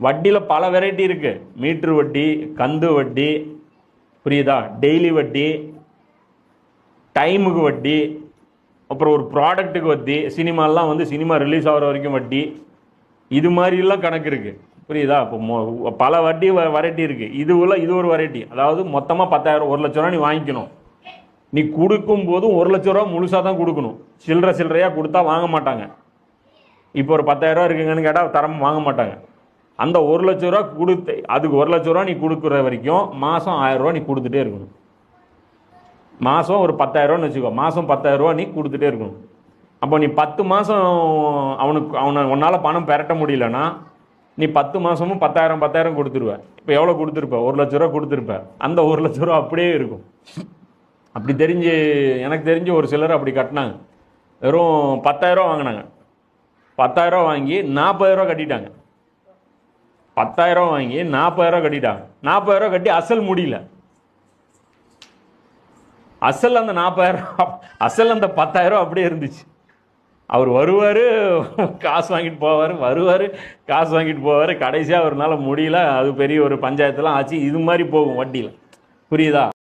வட்டியில் பல வெரைட்டி இருக்குது. மீட்ரு வட்டி, கந்து வட்டி, புரியுதா, டெய்லி வட்டி, டைமுக்கு வட்டி, அப்புறம் ஒரு ப்ராடக்ட்டுக்கு வட்டி, சினிமாலாம் வந்து சினிமா ரிலீஸ் ஆகிற வரைக்கும் வட்டி, இது மாதிரிலாம் கணக்கு இருக்குது. புரியுதா? இப்போ பல வட்டி வெரைட்டி இருக்குது. இது ஒரு வெரைட்டி. அதாவது மொத்தமாக 10,000 1,00,000 நீ வாங்கிக்கணும். நீ கொடுக்கும் போதும் 1,00,000 ரூபா முழுசாக தான் கொடுக்கணும். சில்லறையாக கொடுத்தா வாங்க மாட்டாங்க. இப்போ ஒரு 10,000 ரூபா இருக்குங்கன்னு கேட்டால் தரம் வாங்க மாட்டாங்க. அந்த 1,00,000 ரூபா கொடுத்து அதுக்கு 1,00,000 ரூபா நீ கொடுக்குற வரைக்கும் மாதம் 1000 ரூபா நீ கொடுத்துட்டே இருக்கணும். மாதம் ஒரு 10,000 ரூபான்னு வச்சுக்கோ, மாதம் 10,000 ரூபா நீ கொடுத்துட்டே இருக்கணும். அப்போ நீ 10 மாதம் அவனை உன்னால் பணம் பெரட்ட முடியலன்னா நீ 10 மாதமும் 10,000 கொடுத்துருவ. இப்போ எவ்வளோ கொடுத்துருப்ப? 1,00,000 ரூபா கொடுத்துருப்ப. அந்த 1,00,000 ரூபா அப்படியே இருக்கும். அப்படி எனக்கு தெரிஞ்சு ஒரு சிலர் அப்படி கட்டினாங்க. வெறும் 10,000 ரூபா வாங்கினாங்க. 10,000 ரூபா வாங்கி 40,000 ரூபா கட்டிட்டாங்க. 10,000 ரூபா வாங்கி 40,000 ரூபா கட்டிட்டாங்க. 40,000 ரூபா கட்டி அசல் முடியல. அசல் அந்த 40,000 ரூபா, அசல் அந்த 10,000 ரூபா அப்படியே இருந்துச்சு. அவர் வருவார், காசு வாங்கிட்டு போவார், வருவார், காசு வாங்கிட்டு போவார். கடைசியாக அவர்னால முடியல. அது பெரிய ஒரு பஞ்சாயத்துலாம் ஆச்சு. இது மாதிரி போகும் வட்டியில். புரியுதா?